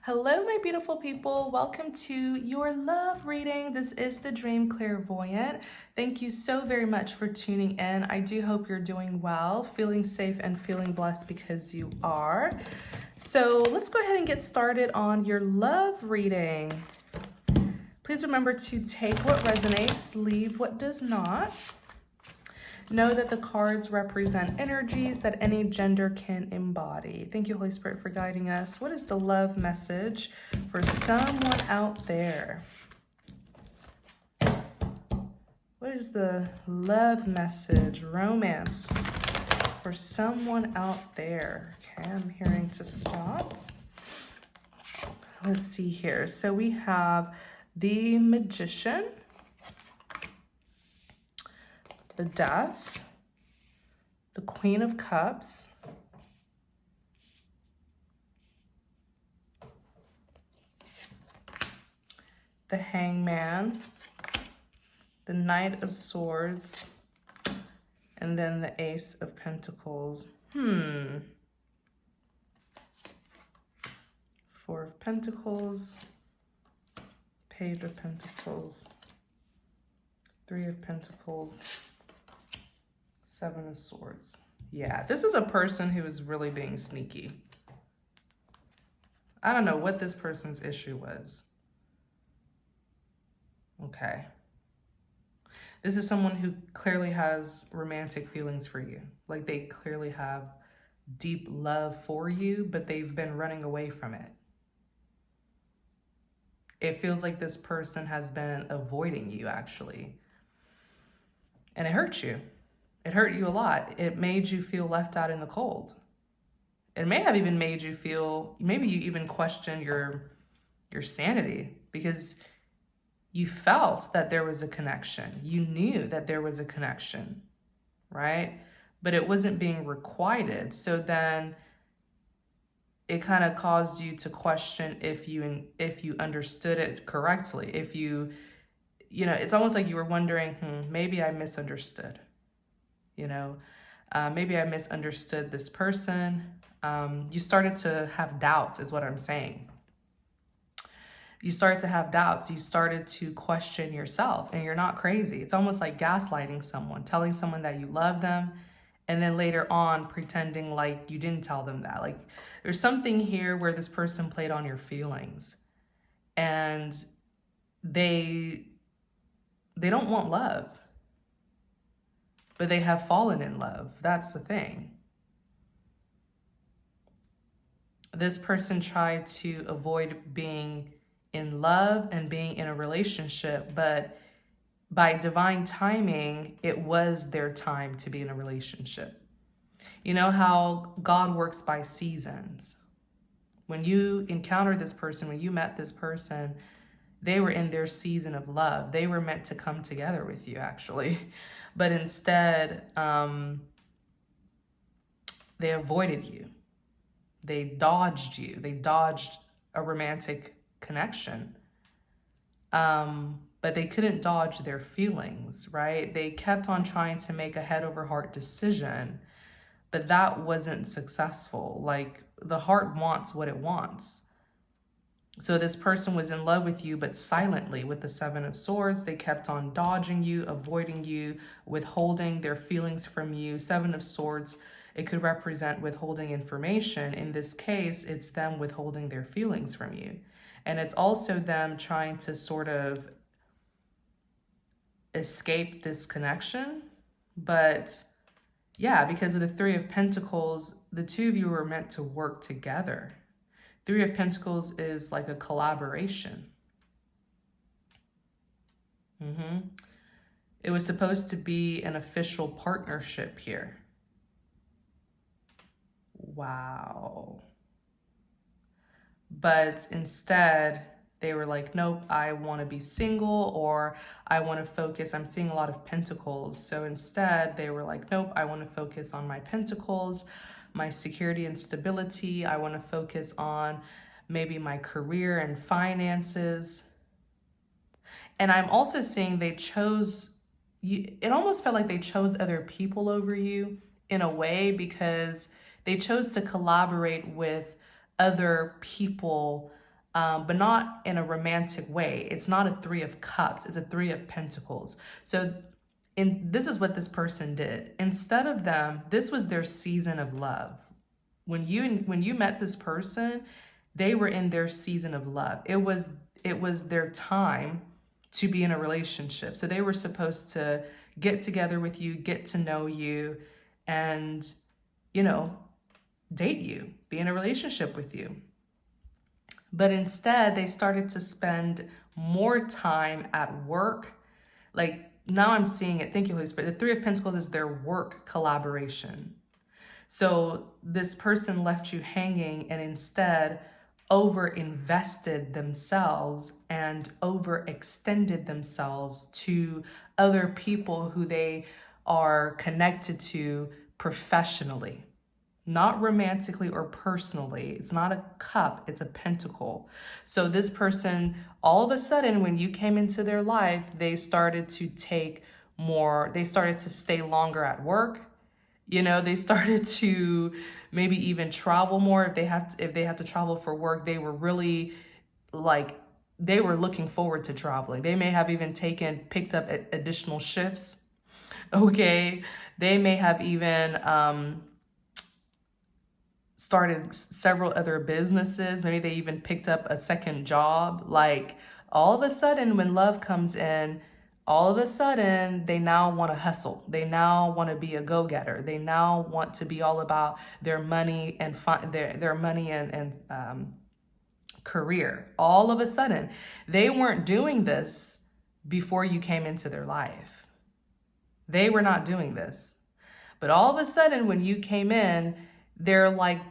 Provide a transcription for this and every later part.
Hello, my beautiful people. Welcome to your love reading. This is the Dream Clairvoyant. Thank you so very much for tuning in. I do hope you're doing well, feeling safe, and feeling blessed because you are. So let's go ahead and get started on your love reading. Please remember to take what resonates, leave what does not. Know that the cards represent energies that any gender can embody. Thank you, Holy Spirit, for guiding us. What is the love message for someone out there? What is the love message, romance, for someone out there? Okay, I'm hearing to stop. Let's see here. So we have the Magician, the Death, the Queen of Cups, the Hangman, the Knight of Swords, and then the Ace of Pentacles. Four of Pentacles, Page of Pentacles, Three of Pentacles, Seven of Swords. Yeah, this is a person who is really being sneaky. I don't know what this person's issue was. Okay. This is someone who clearly has romantic feelings for you. Like they clearly have deep love for you, but they've been running away from it. It feels like this person has been avoiding you, actually. And it hurt you. It hurt you a lot. It made you feel left out in the cold. It may have even made you feel, maybe you even question your sanity, because you felt that there was a connection. You knew that there was a connection, right? But it wasn't being requited. So then it kind of caused you to question if you understood it correctly. If you know, it's almost like you were wondering, maybe I misunderstood. Maybe I misunderstood this person. You started to have doubts, is what I'm saying. You started to have doubts. You started to question yourself, and you're not crazy. It's almost like gaslighting someone, telling someone that you love them, and then later on pretending like you didn't tell them that. Like there's something here where this person played on your feelings, and they don't want love, but they have fallen in love. That's the thing. This person tried to avoid being in love and being in a relationship, but by divine timing, it was their time to be in a relationship. You know how God works by seasons. When you encountered this person, when you met this person, they were in their season of love. They were meant to come together with you, actually. But instead, they avoided you. They dodged you. They dodged a romantic connection. But they couldn't dodge their feelings, right? They kept on trying to make a head over heart decision, but that wasn't successful. Like the heart wants what it wants. So this person was in love with you, but silently. With the Seven of Swords, they kept on dodging you, avoiding you, withholding their feelings from you. Seven of Swords, it could represent withholding information. In this case, it's them withholding their feelings from you. And it's also them trying to sort of escape this connection. But yeah, because of the Three of Pentacles, the two of you were meant to work together. Three of Pentacles is like a collaboration. It was supposed to be an official partnership here. Wow. But instead, they were like, nope, I want to be single, or I want to focus. I'm seeing a lot of pentacles. So instead, they were like, nope, I want to focus on my pentacles, my security and stability. I want to focus on maybe my career and finances. And I'm also seeing they chose you. It almost felt like they chose other people over you in a way, because they chose to collaborate with other people but not in a romantic way. It's not a Three of Cups, it's a Three of Pentacles. So this is what this person did. Instead of them, this was their season of love. When you met this person, they were in their season of love. It was their time to be in a relationship. So they were supposed to get together with you, get to know you, and, date you, be in a relationship with you. But instead, they started to spend more time at work. Like, now I'm seeing it. Thank you, Holy Spirit. The Three of Pentacles is their work collaboration. So this person left you hanging and instead over-invested themselves and overextended themselves to other people who they are connected to professionally, not romantically or personally. It's not a cup, it's a pentacle. So this person, all of a sudden, when you came into their life, they started to stay longer at work. They started to maybe even travel more. If they have to travel for work, they were really they were looking forward to traveling. They may have even picked up additional shifts. Okay. They may have even started several other businesses. Maybe they even picked up a second job. Like, all of a sudden, when love comes in, all of a sudden, they now want to hustle. They now want to be a go-getter. They now want to be all about their money and their money and career. All of a sudden, they weren't doing this before you came into their life. They were not doing this. But all of a sudden, when you came in, they're like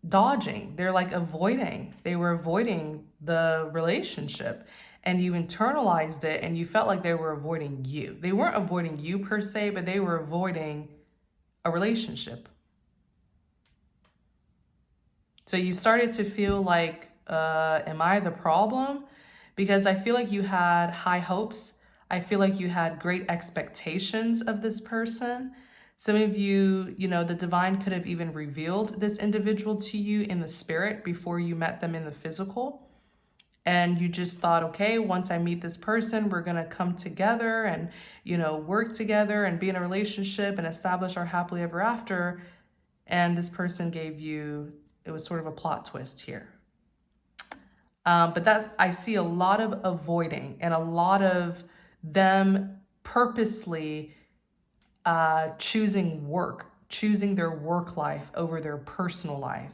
dodging. They're like avoiding. They were avoiding the relationship. And you internalized it and you felt like they were avoiding you. They weren't avoiding you per se, but they were avoiding a relationship. So you started to feel like, am I the problem? Because I feel like you had high hopes. I feel like you had great expectations of this person. Some of you, the divine could have even revealed this individual to you in the spirit before you met them in the physical. And you just thought, okay, once I meet this person, we're going to come together and, work together and be in a relationship and establish our happily ever after. And this person it was sort of a plot twist here. But I see a lot of avoiding and a lot of them purposely choosing their work life over their personal life,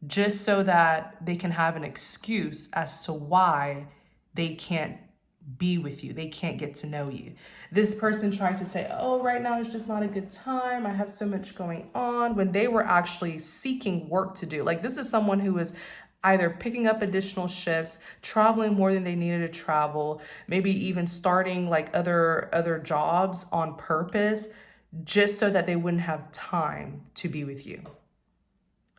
just so that they can have an excuse as to why they can't be with you. They can't get to know you. This person tried to say, oh, right now it's just not a good time. I have so much going on, when they were actually seeking work to do. Like, this is someone who is either picking up additional shifts, traveling more than they needed to travel, maybe even starting like other jobs on purpose, just so that they wouldn't have time to be with you.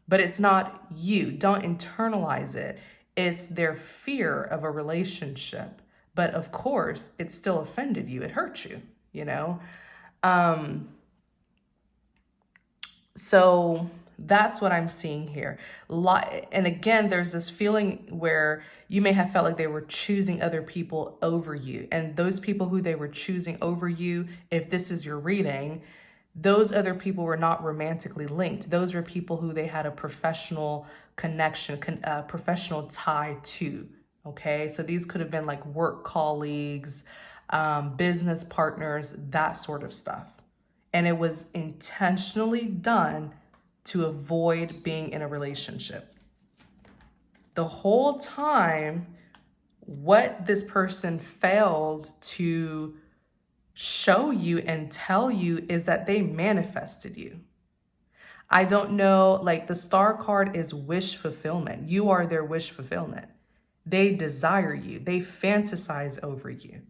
But it's not you. Don't internalize it. It's their fear of a relationship. But of course, it still offended you. It hurt you, So that's what I'm seeing here. And again, there's this feeling where you may have felt like they were choosing other people over you. And those people who they were choosing over you, if this is your reading, those other people were not romantically linked. Those were people who they had a professional connection, professional tie to. Okay, so these could have been like work colleagues, business partners, that sort of stuff. And it was intentionally done to avoid being in a relationship. The whole time, what this person failed to show you and tell you is that they manifested you. I don't know, like, the star card is wish fulfillment. You are their wish fulfillment. They desire you. They fantasize over you.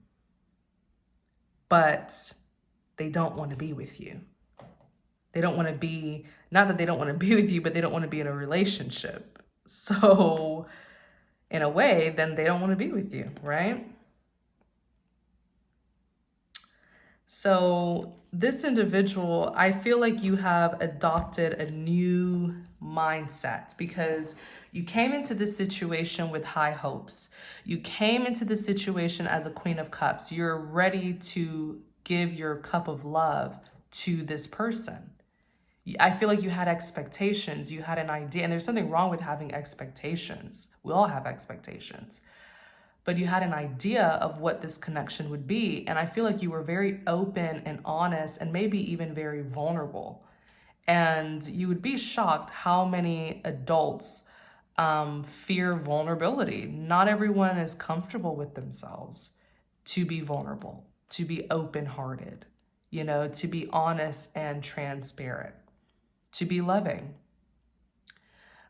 But they don't want to be with you. They don't want to be, not that they don't want to be with you, but they don't want to be in a relationship. So in a way, then they don't want to be with you, right? So this individual, I feel like you have adopted a new mindset, because You came into this situation with high hopes. You came into this situation as a Queen of Cups. You're ready to give your cup of love to this person. I feel like you had expectations, you had an idea, and there's something wrong with having expectations. We all have expectations. But you had an idea of what this connection would be. And I feel like you were very open and honest and maybe even very vulnerable. And you would be shocked how many adults fear vulnerability. Not everyone is comfortable with themselves to be vulnerable, to be open-hearted, you know, to be honest and transparent, to be loving.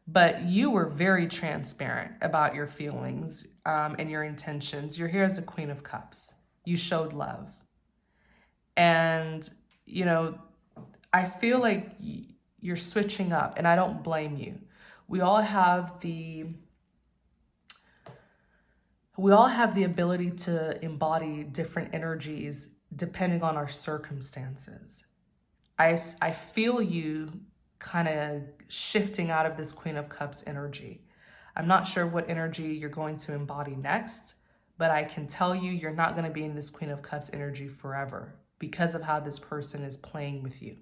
But you were very transparent about your feelings and your intentions. You're here as a Queen of Cups. You showed love. And, you know, I feel like you're switching up, and I don't blame you. We all have the ability to embody different energies depending on our circumstances. I feel you kind of shifting out of this Queen of Cups energy. I'm not sure what energy you're going to embody next, but I can tell you you're not going to be in this Queen of Cups energy forever because of how this person is playing with you.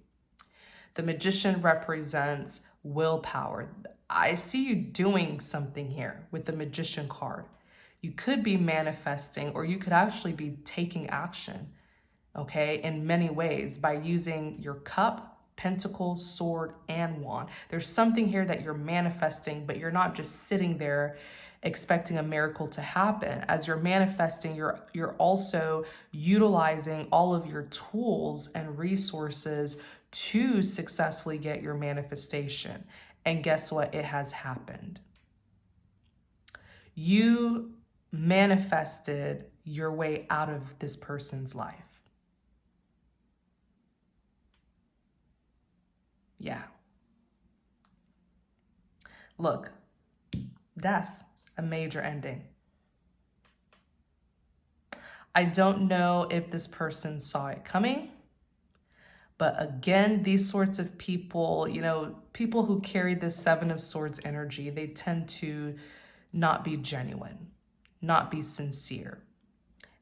The Magician represents willpower. I see you doing something here with the Magician card. You could be manifesting, or you could actually be taking action, okay, in many ways by using your cup, pentacle, sword, and wand. There's something here that you're manifesting, but you're not just sitting there expecting a miracle to happen. As you're manifesting, you're also utilizing all of your tools and resources to successfully get your manifestation. And guess what? It has happened. You manifested your way out of this person's life. Yeah. Look, death, a major ending. I don't know if this person saw it coming. But again, these sorts of people, you know, people who carry this Seven of Swords energy, they tend to not be genuine, not be sincere.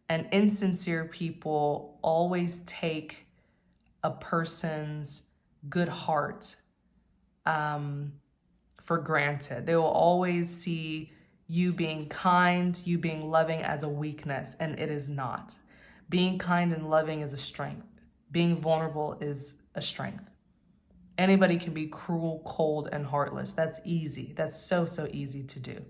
And insincere people always take a person's good heart for granted. They will always see you being kind, you being loving as a weakness, and it is not. Being kind and loving is a strength. Being vulnerable is a strength. Anybody can be cruel, cold, and heartless. That's easy. That's so easy to do.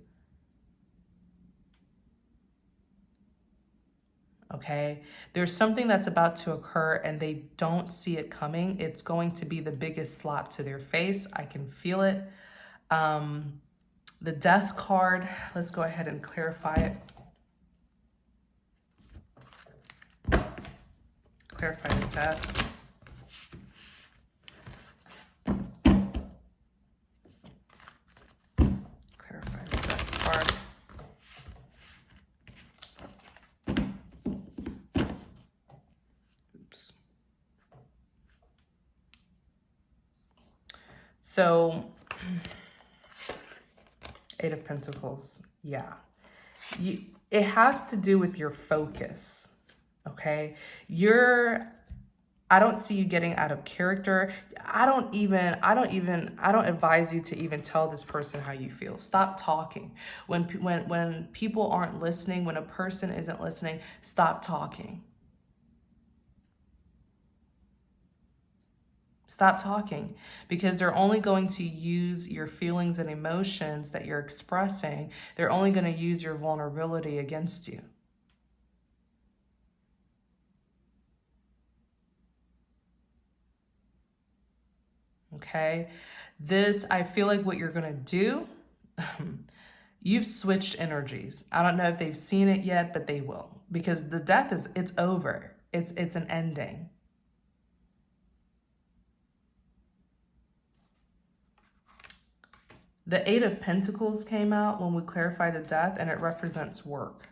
Okay? There's something that's about to occur and they don't see it coming. It's going to be the biggest slap to their face. I can feel it. The Death card, let's go ahead and clarify it. Clarify the Death. Clarify the Death card. Oops. So, Eight of Pentacles. Yeah. It has to do with your focus. Okay, I don't see you getting out of character. I don't advise you to even tell this person how you feel. Stop talking. When people aren't listening, when a person isn't listening, stop talking. Stop talking, because they're only going to use your feelings and emotions that you're expressing. They're only going to use your vulnerability against you. Okay, I feel like what you're going to do, you've switched energies. I don't know if they've seen it yet, but they will, because the Death it's over. It's an ending. The Eight of Pentacles came out when we clarified the Death, and it represents work.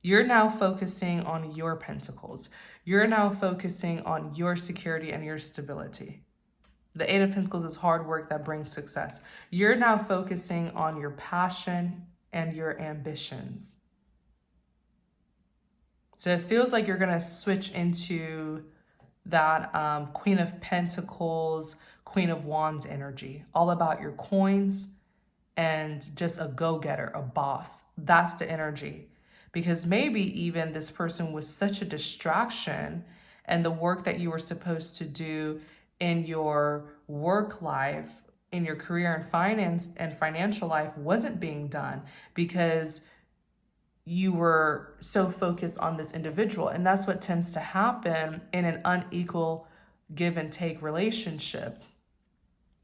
You're now focusing on your pentacles. You're now focusing on your security and your stability. The Eight of Pentacles is hard work that brings success. You're now focusing on your passion and your ambitions. So it feels like you're going to switch into that Queen of Pentacles, Queen of Wands energy. All about your coins and just a go-getter, a boss. That's the energy. Because maybe even this person was such a distraction, and the work that you were supposed to do in your work life, in your career and finance and financial life wasn't being done because you were so focused on this individual. And that's what tends to happen in an unequal give and take relationship,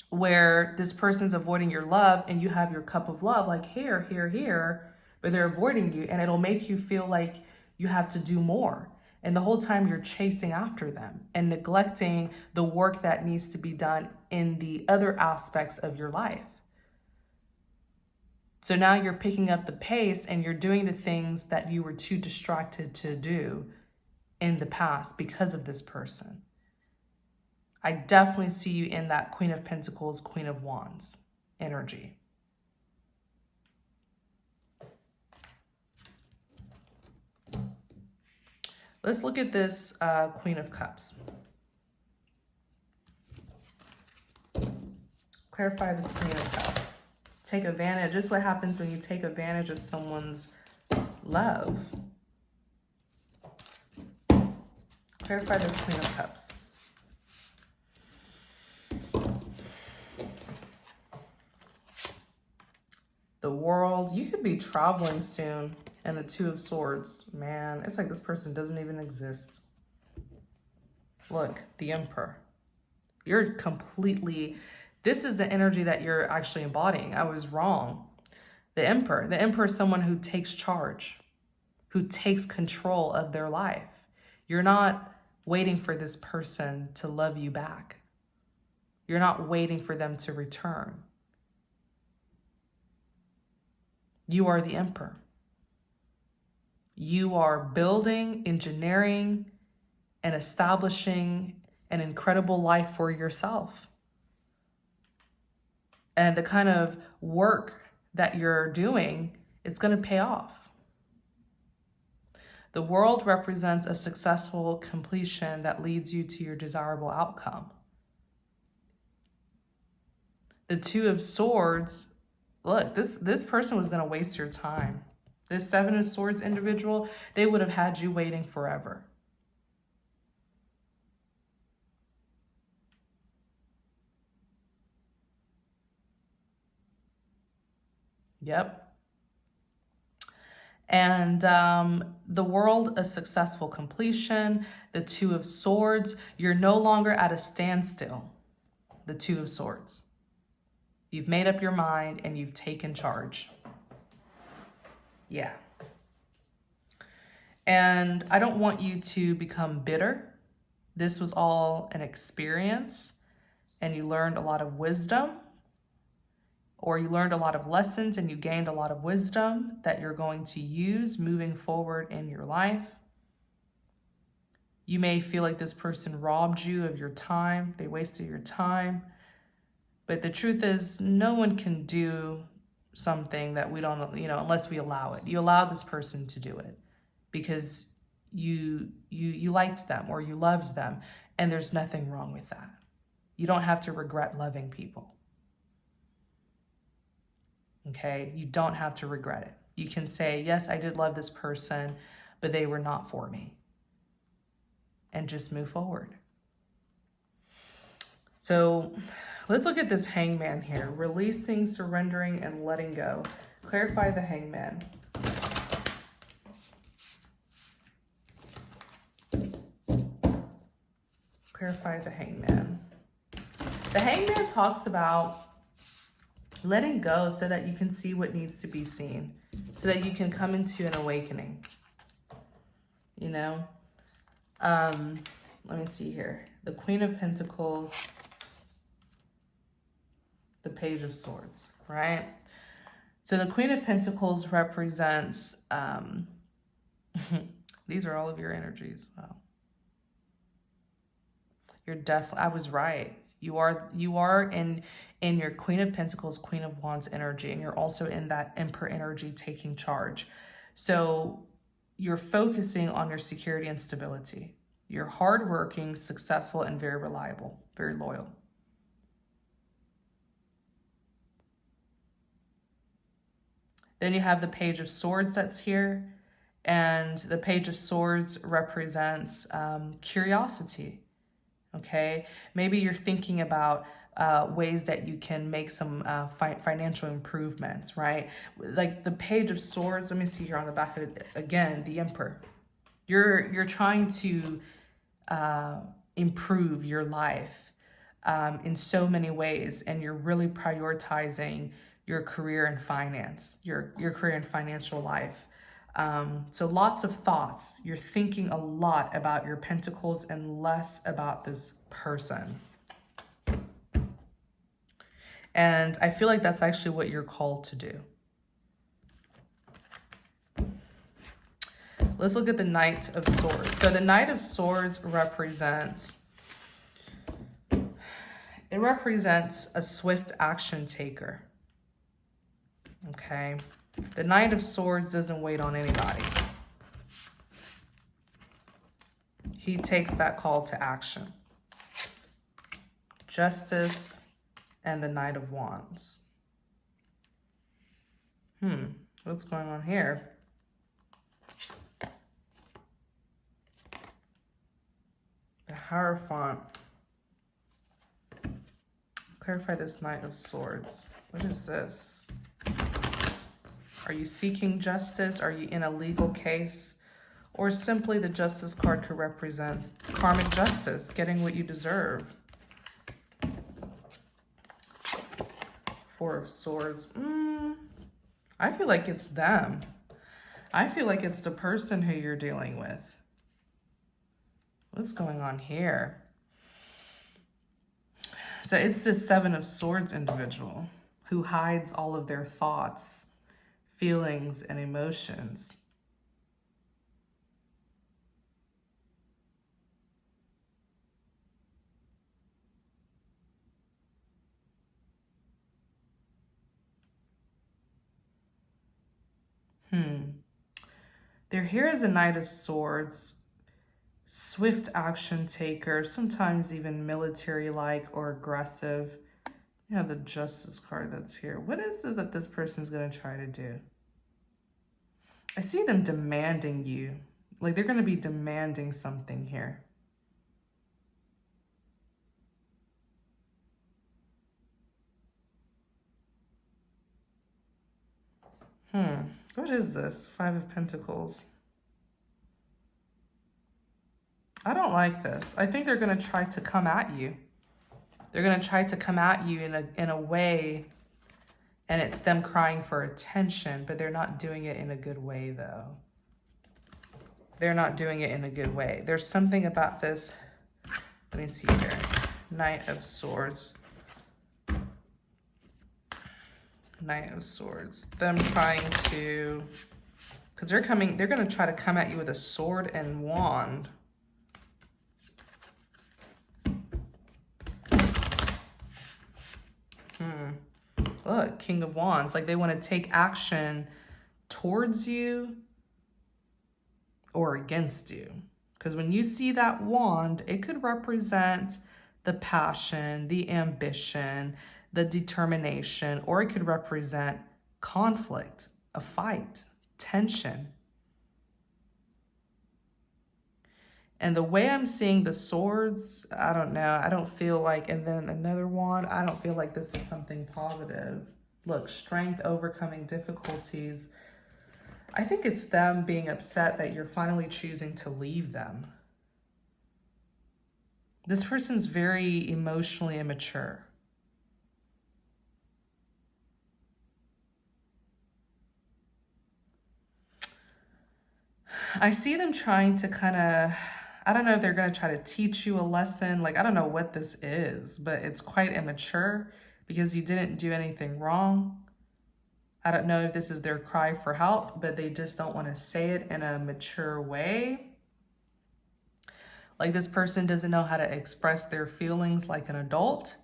where this person's avoiding your love and you have your cup of love, like here, here, here, but they're avoiding you, and it'll make you feel like you have to do more. And the whole time you're chasing after them and neglecting the work that needs to be done in the other aspects of your life. So now you're picking up the pace and you're doing the things that you were too distracted to do in the past because of this person. I definitely see you in that Queen of Pentacles, Queen of Wands energy. Let's look at this Queen of Cups. Clarify the Queen of Cups. Take advantage. This is what happens when you take advantage of someone's love. Clarify this Queen of Cups. The World. You could be traveling soon. And the Two of Swords. Man, it's like this person doesn't even exist. Look, the Emperor. You're completely... This is the energy that you're actually embodying. I was wrong. The Emperor. The Emperor is someone who takes charge, who takes control of their life. You're not waiting for this person to love you back. You're not waiting for them to return. You are the Emperor. You are building, engineering, and establishing an incredible life for yourself. And the kind of work that you're doing, it's going to pay off. The World represents a successful completion that leads you to your desirable outcome. The Two of Swords, look, this person was going to waste your time. This Seven of Swords individual, they would have had you waiting forever. Yep. And the World, a successful completion. The Two of Swords, you're no longer at a standstill. The Two of Swords. You've made up your mind and you've taken charge. Yeah. And I don't want you to become bitter. This was all an experience and you learned a lot of wisdom, or you learned a lot of lessons and you gained a lot of wisdom that you're going to use moving forward in your life. You may feel like this person robbed you of your time. They wasted your time. But the truth is, no one can do something that we don't, unless we allow it. You allow this person to do it because you liked them or you loved them, and there's nothing wrong with that. You don't have to regret loving people. Okay? You don't have to regret it. You can say, yes, I did love this person, but they were not for me. And just move forward. So let's look at this Hangman here. Releasing, surrendering, and letting go. Clarify the Hangman. Clarify the Hangman. The Hangman talks about letting go so that you can see what needs to be seen. So that you can come into an awakening. Let me see here. The Queen of Pentacles. The Page of Swords, right? So the Queen of Pentacles represents, these are all of your energies. Wow. You're definitely, I was right. You are in your Queen of Pentacles, Queen of Wands energy, and you're also in that Emperor energy taking charge. So you're focusing on your security and stability. You're hardworking, successful, and very reliable, very loyal. Then you have the Page of Swords that's here. And the Page of Swords represents curiosity, okay? Maybe you're thinking about ways that you can make some financial improvements, right? Like the Page of Swords, let me see here on the back of it, again, the Emperor. You're trying to improve your life in so many ways, and you're really prioritizing your career and finance, your career and financial life. So lots of thoughts. You're thinking a lot about your pentacles and less about this person. And I feel like that's actually what you're called to do. Let's look at the Knight of Swords. So the Knight of Swords represents a swift action taker. Okay. The Knight of Swords doesn't wait on anybody. He takes that call to action. Justice and the Knight of Wands. What's going on here? The Hierophant. Clarify this Knight of Swords. What is this? Are you seeking justice? Are you in a legal case? Or simply the Justice card could represent karmic justice, getting what you deserve. Four of Swords. I feel like it's them. I feel like it's the person who you're dealing with. What's going on here? So it's this Seven of Swords individual who hides all of their thoughts, feelings, and emotions. They're here as a Knight of Swords, swift action taker, sometimes even military-like or aggressive. You have the Justice card that's here. What is it that this person's going to try to do? I see them demanding you. Like they're going to be demanding something here. What is this? Five of Pentacles. I don't like this. I think they're going to try to come at you. They're going to try to come at you in a way, and it's them crying for attention, but they're not doing it in a good way, though. They're not doing it in a good way. There's something about this. Let me see here. Knight of Swords. Knight of Swords. Them trying to, because they're going to try to come at you with a sword and wand. Look, King of Wands. Like they want to take action towards you or against you. Because when you see that wand, it could represent the passion, the ambition, the determination, or it could represent conflict, a fight, tension. And the way I'm seeing the swords, I don't know. I don't feel like, and then another wand, I don't feel like this is something positive. Look, strength, overcoming difficulties. I think it's them being upset that you're finally choosing to leave them. This person's very emotionally immature. I see them trying to kind of, I don't know if they're going to try to teach you a lesson. Like, I don't know what this is, but it's quite immature because you didn't do anything wrong. I don't know if this is their cry for help, but they just don't want to say it in a mature way. Like this person doesn't know how to express their feelings like an adult,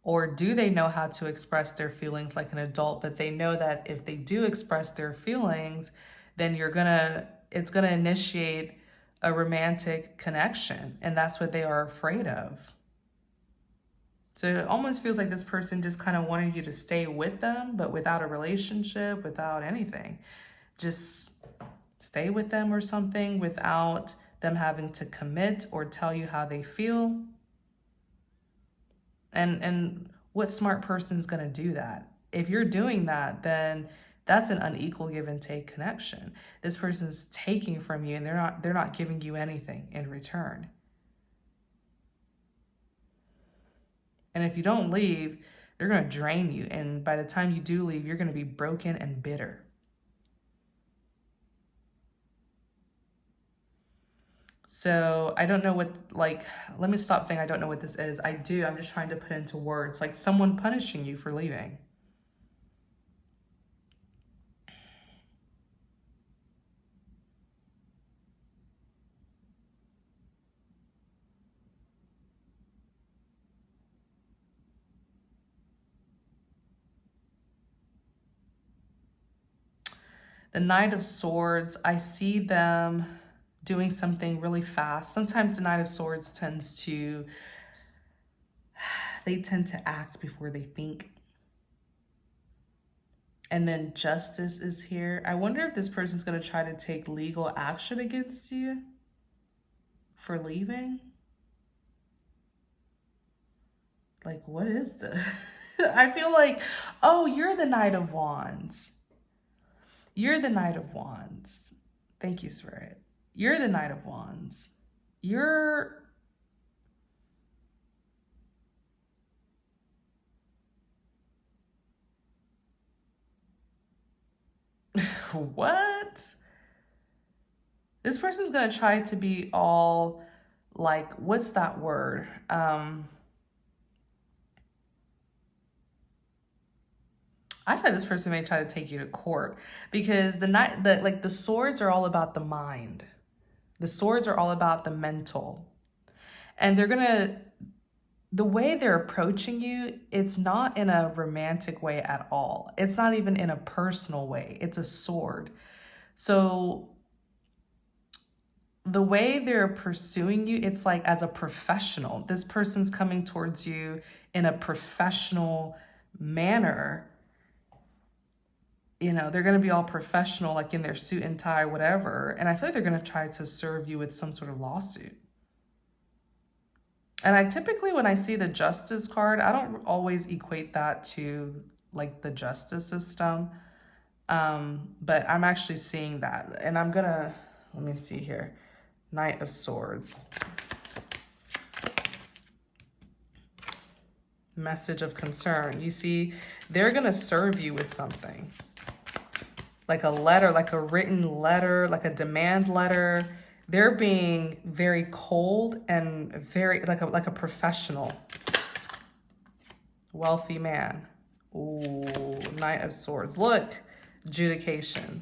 or do they know how to express their feelings like an adult, but they know that if they do express their feelings, then it's gonna initiate a romantic connection, and that's what they are afraid of. So it almost feels like this person just kind of wanted you to stay with them, but without a relationship, without anything. Just stay with them or something without them having to commit or tell you how they feel. And what smart person's gonna do that? If you're doing that, then that's an unequal give and take connection. This person's taking from you and they're not giving you anything in return. And if you don't leave, they're gonna drain you. And by the time you do leave, you're gonna be broken and bitter. So I don't know what, like, let me stop saying I don't know what this is. I do, I'm just trying to put into words, like someone punishing you for leaving. The Knight of Swords, I see them doing something really fast. Sometimes the Knight of Swords tend to act before they think. And then Justice is here. I wonder if this person's going to try to take legal action against you for leaving. Like, what is this? I feel like, oh, you're the Knight of Wands. You're the Knight of Wands. Thank you, Spirit. You're the Knight of Wands. You're... What? This person's going to try to be all like, what's that word? I thought this person may try to take you to court because the swords are all about the mind. The swords are all about the mental. And the way they're approaching you, it's not in a romantic way at all. It's not even in a personal way. It's a sword. So the way they're pursuing you, it's like as a professional. This person's coming towards you in a professional manner. You know, they're going to be all professional, like in their suit and tie, whatever. And I feel like they're going to try to serve you with some sort of lawsuit. And I typically, when I see the Justice card, I don't always equate that to like the justice system. But I'm actually seeing that. And I'm going to, let me see here. Knight of Swords. Message of concern. You see, they're going to serve you with something. Like a letter, like a written letter, like a demand letter. They're being very cold and very like a professional. Wealthy man. Ooh, Knight of Swords. Look, adjudication.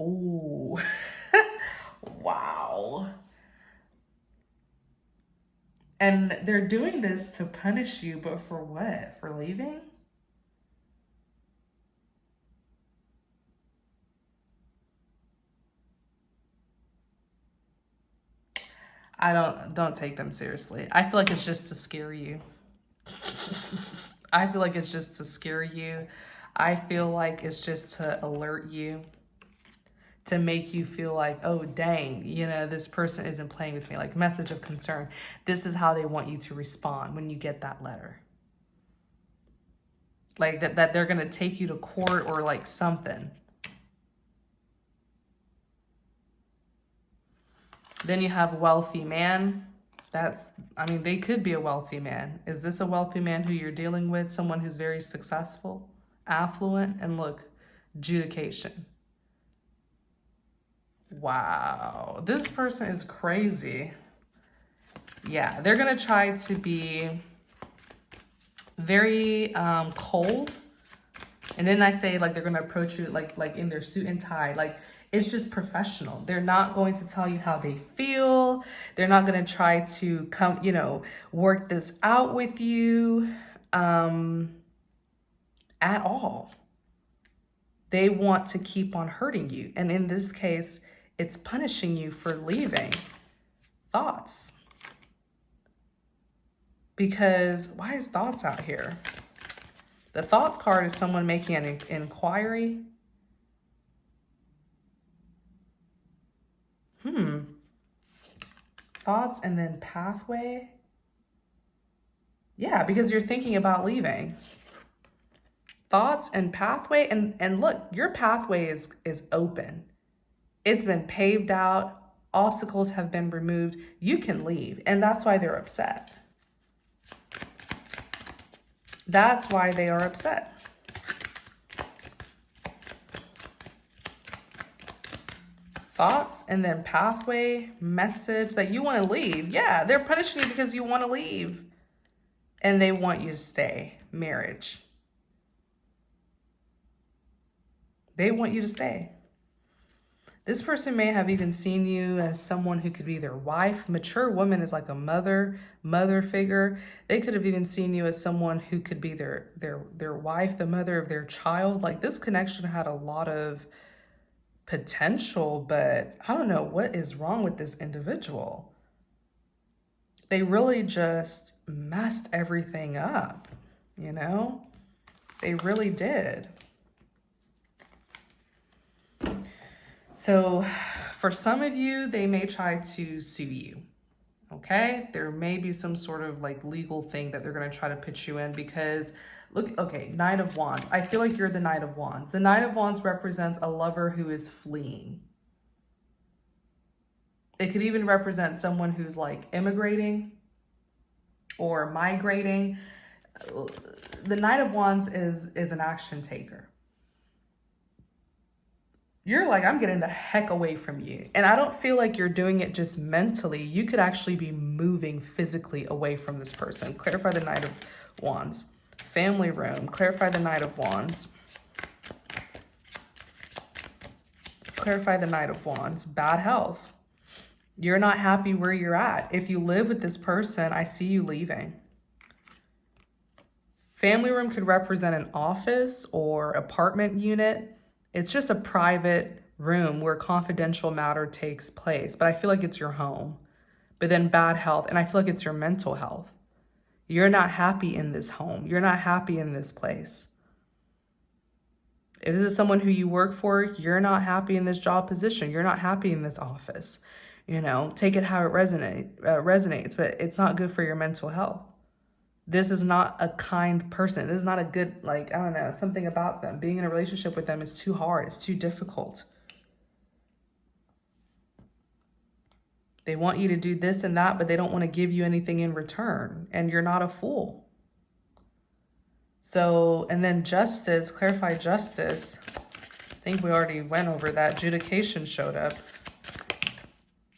Ooh. Wow. And they're doing this to punish you, but for what? For leaving? Don't take them seriously. I feel like it's just to scare you. I feel like it's just to scare you. I feel like it's just to alert you, to make you feel like, oh, dang, you know, this person isn't playing with me. Like message of concern. This is how they want you to respond when you get that letter. Like that they're going to take you to court or like something. Then you have wealthy man. They could be a wealthy man. Is this a wealthy man who you're dealing with? Someone who's very successful, affluent, and look, adjudication. Wow, this person is crazy. Yeah, they're gonna try to be very cold And then I say like they're going to approach you like in their suit and tie. Like it's just professional. They're not going to tell you how they feel. They're not going to try to come, you know, work this out with you at all. They want to keep on hurting you. And in this case, it's punishing you for leaving. Thoughts. Because why is thoughts out here? The thoughts card is someone making an inquiry. Thoughts and then pathway. Yeah, because you're thinking about leaving. Thoughts and pathway. And look, your pathway is open. It's been paved out. Obstacles have been removed. You can leave. And that's why they're upset. That's why they are upset. Thoughts and then pathway, message that you want to leave. Yeah, they're punishing you because you want to leave. And they want you to stay. Marriage. They want you to stay. This person may have even seen you as someone who could be their wife. Mature woman is like a mother figure. They could have even seen you as someone who could be their wife, the mother of their child. Like this connection had a lot of potential, but I don't know what is wrong with this individual. They really just messed everything up, you know? They really did. So for some of you, they may try to sue you, okay? There may be some sort of like legal thing that they're going to try to put you in because, look, okay, Knight of Wands. I feel like you're the Knight of Wands. The Knight of Wands represents a lover who is fleeing. It could even represent someone who's like immigrating or migrating. The Knight of Wands is an action taker. You're like, I'm getting the heck away from you. And I don't feel like you're doing it just mentally. You could actually be moving physically away from this person. Clarify the Knight of Wands. Family room. Clarify the Knight of Wands. Clarify the Knight of Wands. Bad health. You're not happy where you're at. If you live with this person, I see you leaving. Family room could represent an office or apartment unit. It's just a private room where confidential matter takes place. But I feel like it's your home. But then bad health. And I feel like it's your mental health. You're not happy in this home. You're not happy in this place. If this is someone who you work for, you're not happy in this job position. You're not happy in this office. You know, take it how it resonates. But it's not good for your mental health. This is not a kind person. This is not a good, like, I don't know, something about them. Being in a relationship with them is too hard. It's too difficult. They want you to do this and that, but they don't want to give you anything in return. And you're not a fool. So, and then justice, clarify justice. I think we already went over that. Adjudication showed up.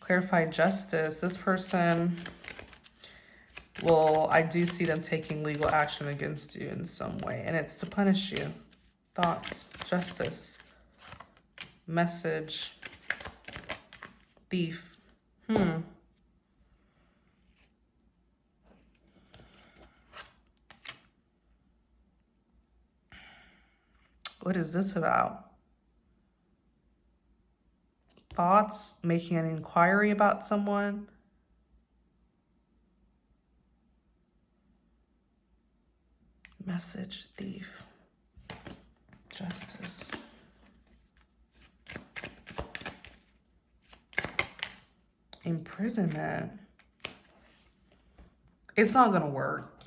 Clarify justice. This person... well, I do see them taking legal action against you in some way, and it's to punish you. Thoughts, justice, message, thief. What is this about? Thoughts, making an inquiry about someone. Message, thief, justice. Imprisonment. It's not going to work.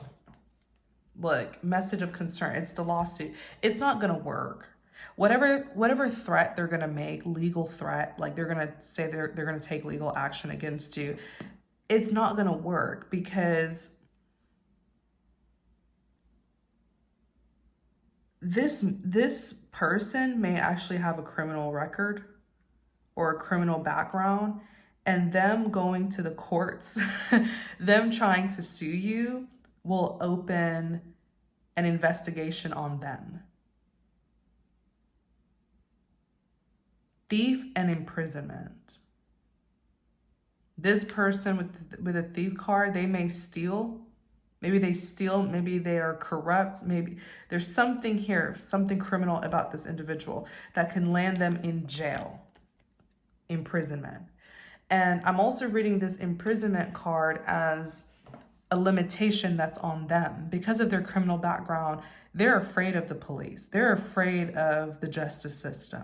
Look, message of concern. It's the lawsuit. It's not going to work. Whatever threat they're going to make, legal threat, like they're going to say they're going to take legal action against you, it's not going to work because this person may actually have a criminal record or a criminal background, and them going to the courts, them trying to sue you will open an investigation on them. thief and imprisonment. This person with a thief card, they may steal. Maybe they steal, maybe they are corrupt, maybe there's something here, something criminal about this individual that can land them in jail, imprisonment. And I'm also reading this imprisonment card as a limitation that's on them. Because of their criminal background, they're afraid of the police. They're afraid of the justice system.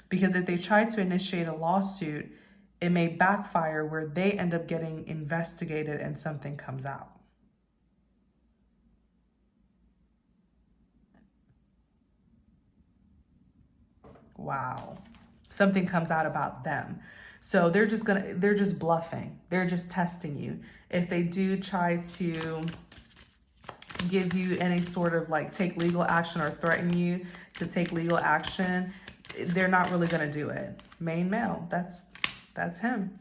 Because if they try to initiate a lawsuit, it may backfire where they end up getting investigated and something comes out. Wow. Something comes out about them. So they're just bluffing. They're just testing you. If they do try to give you any sort of like take legal action or threaten you to take legal action, they're not really going to do it. Main male, that's him.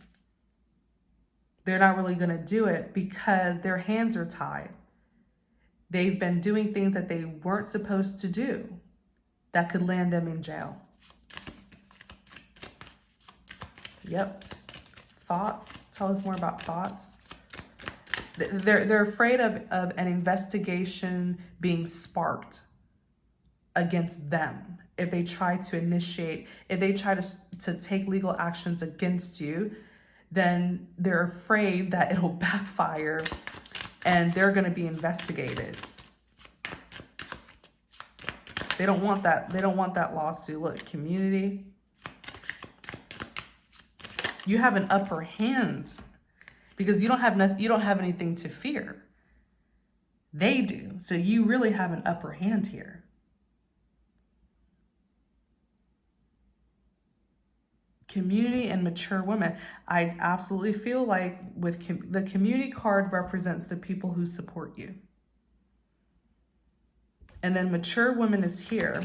They're not really going to do it because their hands are tied. They've been doing things that they weren't supposed to do that could land them in jail. Yep. Thoughts. Tell us more about thoughts. They're afraid of an investigation being sparked against them. If they try to initiate, if they try to take legal actions against you, then they're afraid that it'll backfire and they're going to be investigated. They don't want that. They don't want that lawsuit. Look, community. You have an upper hand because you don't have anything to fear. They do. So you really have an upper hand here. Community and mature women. I absolutely feel like with the community card represents the people who support you. And then mature woman is here.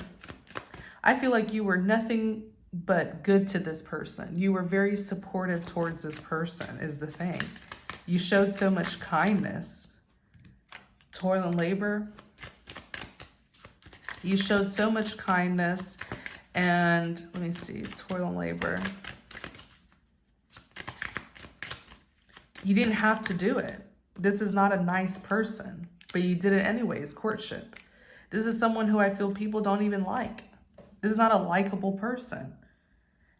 I feel like you were nothing but good to this person. You were very supportive towards this person is the thing. You showed so much kindness. Toil and labor. You showed so much kindness. And let me see, toil and labor. You didn't have to do it. This is not a nice person, but you did it anyways, courtship. This is someone who I feel people don't even like. This is not a likable person.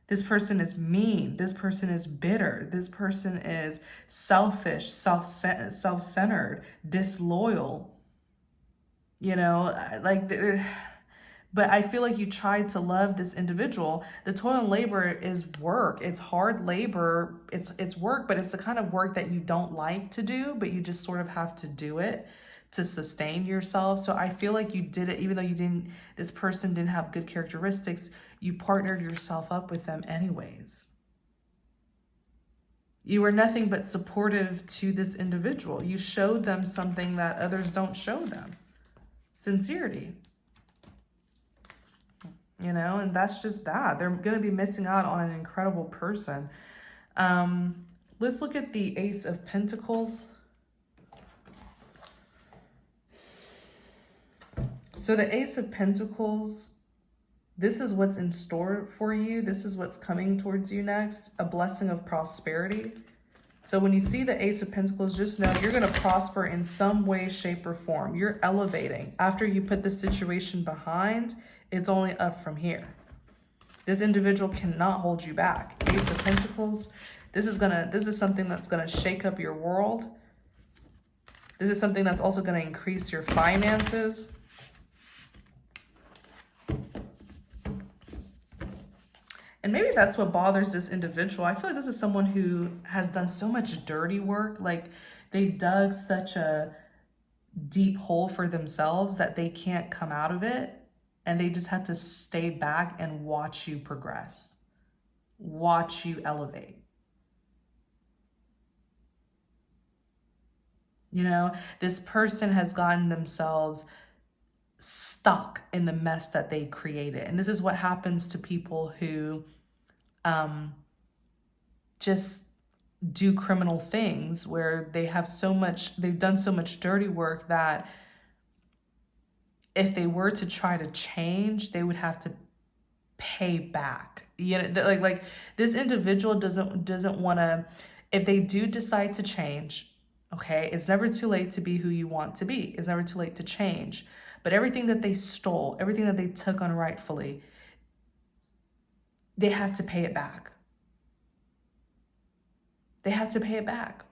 This person is mean. This person is bitter. This person is selfish, self-centered, disloyal. You know, like, but I feel like you tried to love this individual. The toil and labor is work. It's hard labor. It's work, but it's the kind of work that you don't like to do, but you just sort of have to do it to sustain yourself. So I feel like you did it, even though this person didn't have good characteristics, you partnered yourself up with them anyways. You were nothing but supportive to this individual. You showed them something that others don't show them. Sincerity. You know, and that's just that. They're going to be missing out on an incredible person. Let's look at the Ace of Pentacles. So the Ace of Pentacles, this is what's in store for you. This is what's coming towards you next. A blessing of prosperity. So when you see the Ace of Pentacles, just know you're going to prosper in some way, shape, or form. You're elevating. After you put the situation behind, it's only up from here. This individual cannot hold you back. Ace of Pentacles, this is something that's going to shake up your world. This is something that's also going to increase your finances. And maybe that's what bothers this individual. I feel like this is someone who has done so much dirty work. Like they've dug such a deep hole for themselves that they can't come out of it. And they just have to stay back and watch you progress. Watch you elevate. You know, this person has gotten themselves stuck in the mess that they created. And this is what happens to people who just do criminal things, where they've done so much dirty work that if they were to try to change, they would have to pay back. You know, like this individual doesn't want to, if they do decide to change, okay, it's never too late to be who you want to be. It's never too late to change. But everything that they stole, everything that they took unrightfully, they have to pay it back. They have to pay it back.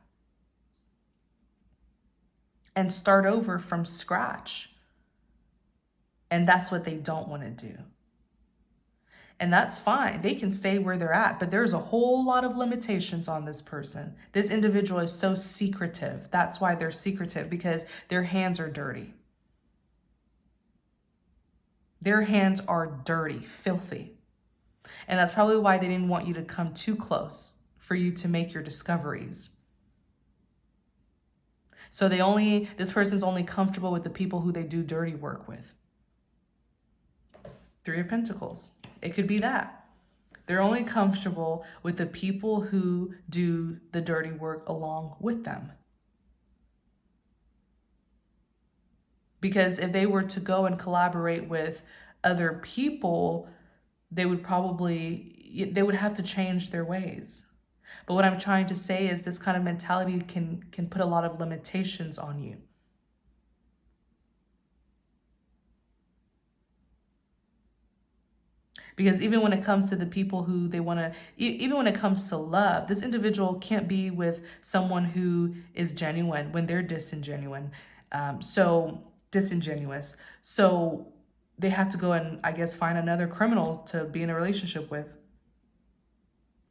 And start over from scratch. And that's what they don't want to do. And that's fine. They can stay where they're at, but there's a whole lot of limitations on this person. This individual is so secretive. That's why they're secretive, because their hands are dirty. Their hands are dirty, filthy. And that's probably why they didn't want you to come too close for you to make your discoveries. So this person's only comfortable with the people who they do dirty work with. 3 of Pentacles. It could be that. They're only comfortable with the people who do the dirty work along with them. Because if they were to go and collaborate with other people, they would have to change their ways. But what I'm trying to say is this kind of mentality can put a lot of limitations on you. Because even when it comes to the people who they want to, even when it comes to love, this individual can't be with someone who is genuine when they're disingenuous. So they have to go and, I guess, find another criminal to be in a relationship with.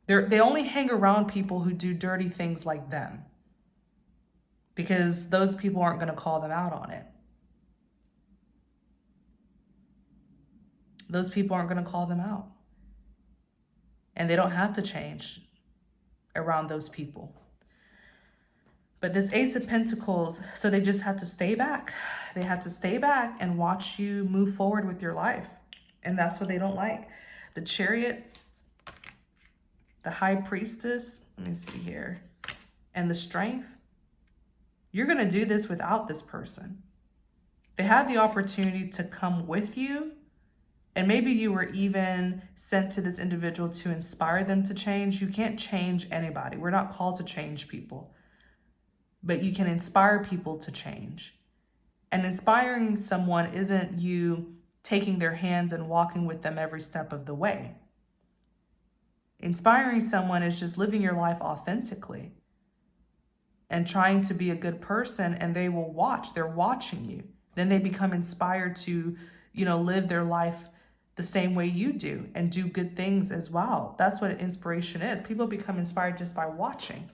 They only hang around people who do dirty things like them, because those people aren't going to call them out on it. Those people aren't going to call them out. And they don't have to change around those people. But this Ace of Pentacles, so they just have to stay back. They have to stay back and watch you move forward with your life. And that's what they don't like. The Chariot, the High Priestess, let me see here, and the Strength. You're going to do this without this person. They have the opportunity to come with you. And maybe you were even sent to this individual to inspire them to change. You can't change anybody. We're not called to change people. But you can inspire people to change. And inspiring someone isn't you taking their hands and walking with them every step of the way. Inspiring someone is just living your life authentically and trying to be a good person, and they will watch. They're watching you. Then they become inspired to, live their life the same way you do and do good things as well. That's what inspiration is. People become inspired just by watching.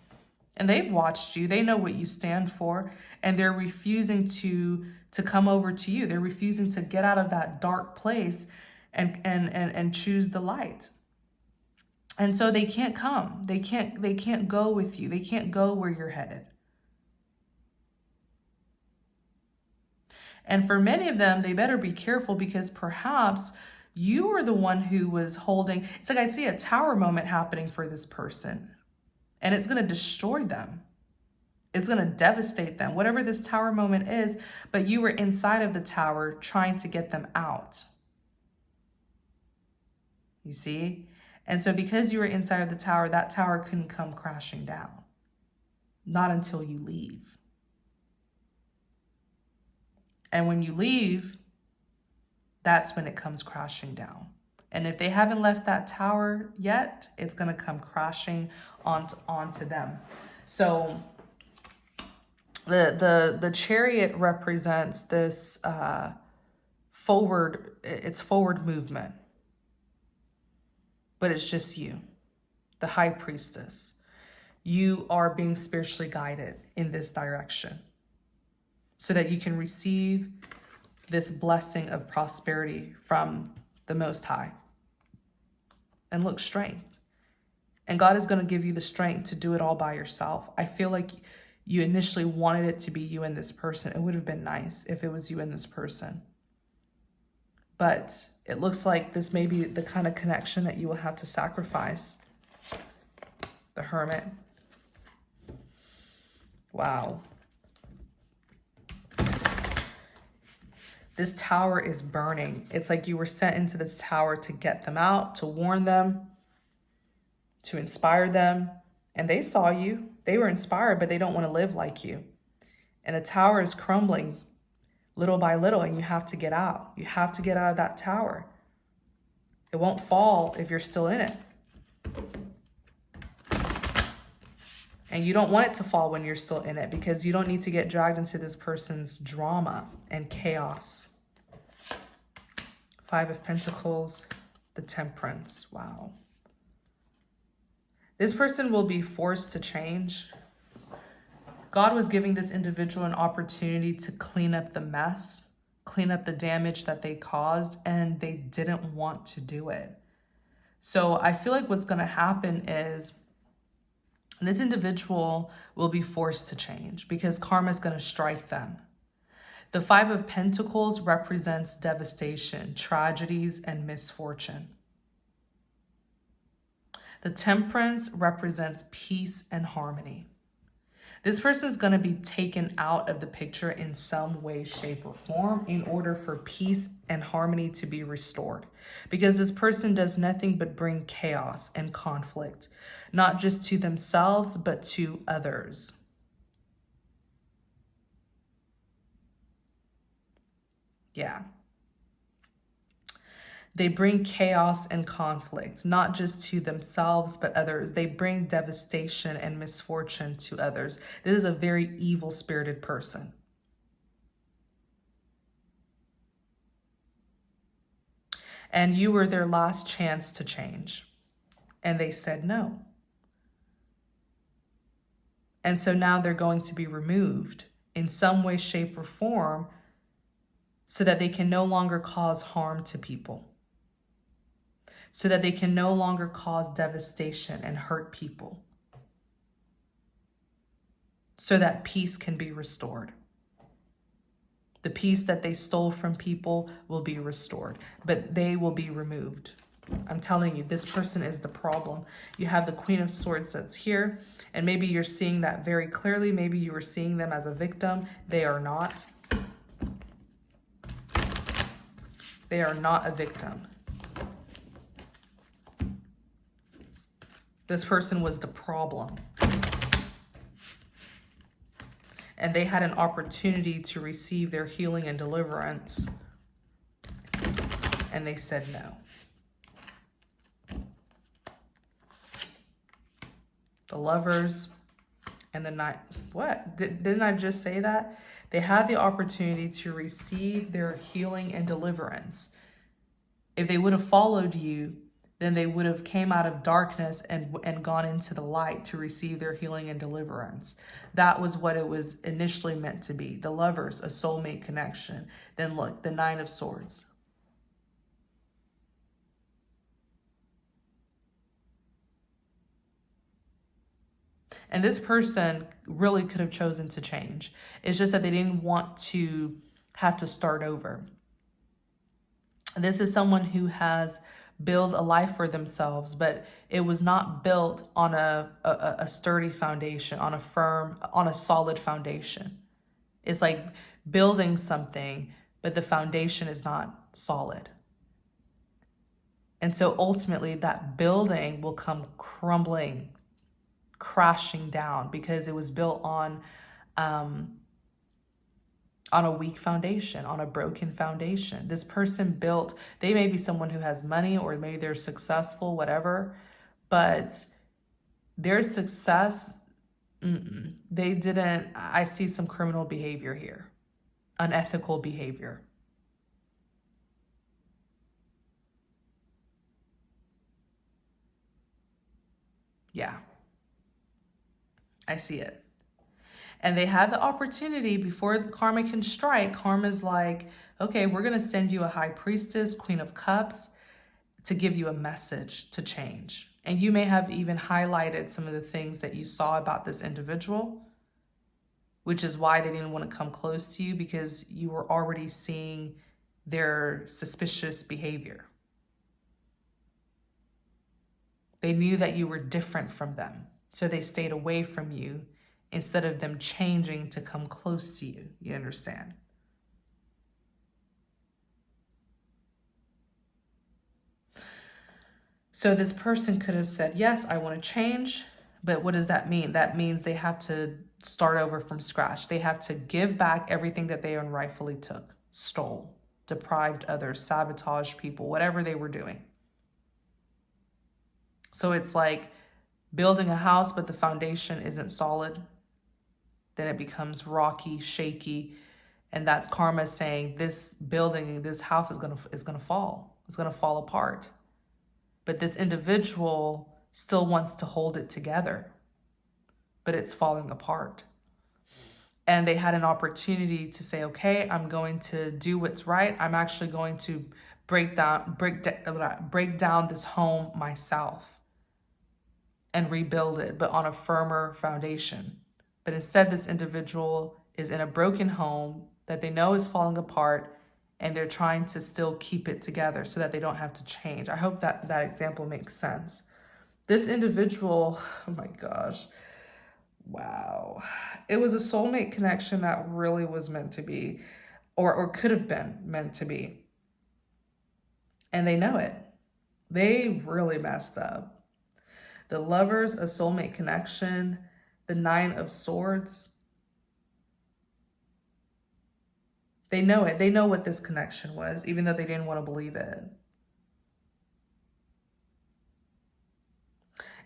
And they've watched you. They know what you stand for, and they're refusing to come over to you. They're refusing to get out of that dark place and choose the light. And so they can't come. They can't go with you. They can't go where you're headed. And for many of them, they better be careful, because perhaps you were the one who was holding. It's like I see a tower moment happening for this person, and it's going to destroy them. It's going to devastate them, whatever this tower moment is, but you were inside of the tower trying to get them out. You see? And so because you were inside of the tower, that tower couldn't come crashing down. Not until you leave. And when you leave, that's when it comes crashing down. And if they haven't left that tower yet, it's going to come crashing onto them. So the Chariot represents this forward movement. But it's just you, the High Priestess. You are being spiritually guided in this direction so that you can receive this blessing of prosperity from the Most High. And look, strength. And God is going to give you the strength to do it all by yourself. I feel like you initially wanted it to be you and this person. It would have been nice if it was you and this person. But it looks like this may be the kind of connection that you will have to sacrifice. The Hermit. Wow. This tower is burning. It's like you were sent into this tower to get them out, to warn them, to inspire them. And they saw you. They were inspired, but they don't want to live like you. And the tower is crumbling little by little, and you have to get out. You have to get out of that tower. It won't fall if you're still in it. And you don't want it to fall when you're still in it, because you don't need to get dragged into this person's drama and chaos. 5 of Pentacles, the Temperance. Wow. This person will be forced to change. God was giving this individual an opportunity to clean up the mess, clean up the damage that they caused, and they didn't want to do it. So I feel like what's going to happen is this individual will be forced to change because karma is going to strike them. The 5 of Pentacles represents devastation, tragedies, and misfortune. The Temperance represents peace and harmony. This person is going to be taken out of the picture in some way, shape, or form in order for peace and harmony to be restored. Because this person does nothing but bring chaos and conflict, not just to themselves, but to others. Yeah. They bring chaos and conflict, not just to themselves, but others. They bring devastation and misfortune to others. This is a very evil-spirited person. And you were their last chance to change. And they said no. And so now they're going to be removed in some way, shape, or form so that they can no longer cause harm to people. So that they can no longer cause devastation and hurt people. So that peace can be restored. The peace that they stole from people will be restored, but they will be removed. I'm telling you, this person is the problem. You have the Queen of Swords that's here, and maybe you're seeing that very clearly. Maybe you were seeing them as a victim. They are not. They are not a victim. This person was the problem. And they had an opportunity to receive their healing and deliverance. And they said no. The Lovers and the Knight. What? Didn't I just say that? They had the opportunity to receive their healing and deliverance. If they would have followed you, then they would have came out of darkness and gone into the light to receive their healing and deliverance. That was what it was initially meant to be. The Lovers, a soulmate connection. Then look, the 9 of Swords. And this person really could have chosen to change. It's just that they didn't want to have to start over. This is someone who has build a life for themselves, but it was not built on a sturdy foundation, on a solid foundation. It's like building something, but the foundation is not solid. And so ultimately that building will come crumbling, crashing down because it was built on a weak foundation, on a broken foundation. This person built, they may be someone who has money or maybe they're successful, whatever, but their success, they didn't, I see some criminal behavior here, unethical behavior. Yeah, I see it. And they had the opportunity before karma can strike. Karma's like, okay, we're going to send you a high priestess, Queen of Cups, to give you a message to change. And you may have even highlighted some of the things that you saw about this individual, which is why they didn't want to come close to you, because you were already seeing their suspicious behavior. They knew that you were different from them, so they stayed away from you instead of them changing to come close to you. You understand? So this person could have said, yes, I want to change. But what does that mean? That means they have to start over from scratch. They have to give back everything that they unrightfully took, stole, deprived others, sabotaged people, whatever they were doing. So it's like building a house, but the foundation isn't solid. Then it becomes rocky, shaky. And that's karma saying this building, this house is gonna fall. It's gonna fall apart. But this individual still wants to hold it together, but it's falling apart. And they had an opportunity to say, okay, I'm going to do what's right. I'm actually going to break down this home myself and rebuild it, but on a firmer foundation. But instead, this individual is in a broken home that they know is falling apart, and they're trying to still keep it together so that they don't have to change. I hope that that example makes sense. This individual, oh my gosh, wow. It was a soulmate connection that really was meant to be, or could have been meant to be. And they know it. They really messed up. The Lovers, a soulmate connection, the Nine of Swords. They know it. They know what this connection was, even though they didn't want to believe it.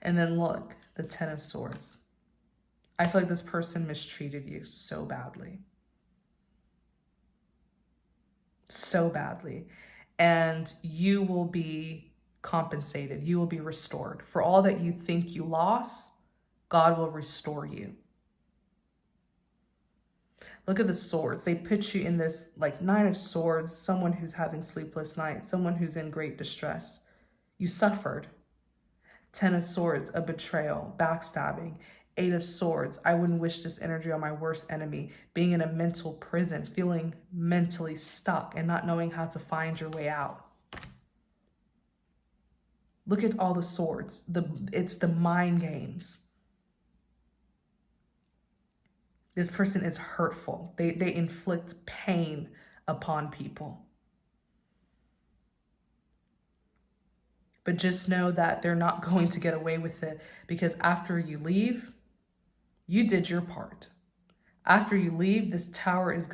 And then look, the Ten of Swords. I feel like this person mistreated you so badly. So badly. And you will be compensated. You will be restored. For all that you think you lost, God will restore you. Look at the swords. They put you in this like Nine of Swords, someone who's having sleepless nights, someone who's in great distress. You suffered. Ten of Swords, a betrayal, backstabbing. Eight of Swords, I wouldn't wish this energy on my worst enemy. Being in a mental prison, feeling mentally stuck and not knowing how to find your way out. Look at all the swords. It's the mind games. This person is hurtful. They inflict pain upon people. But just know that they're not going to get away with it, because after you leave, you did your part. After you leave, this tower is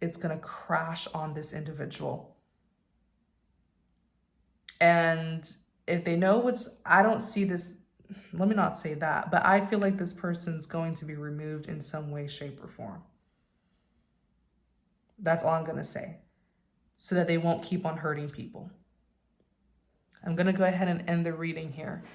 it's gonna crash on this individual. And if they know I don't see this, let me not say that, but I feel like this person's going to be removed in some way, shape, or form. That's all I'm gonna say, so that they won't keep on hurting people. I'm gonna go ahead and end the reading here.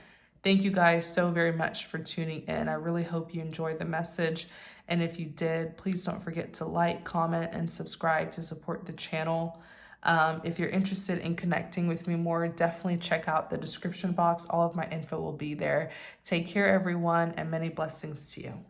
Thank you guys so very much for tuning in. I really hope you enjoyed the message. And if you did, please don't forget to like, comment, and subscribe to support the channel. If you're interested in connecting with me more, definitely check out the description box. All of my info will be there. Take care, everyone, and many blessings to you.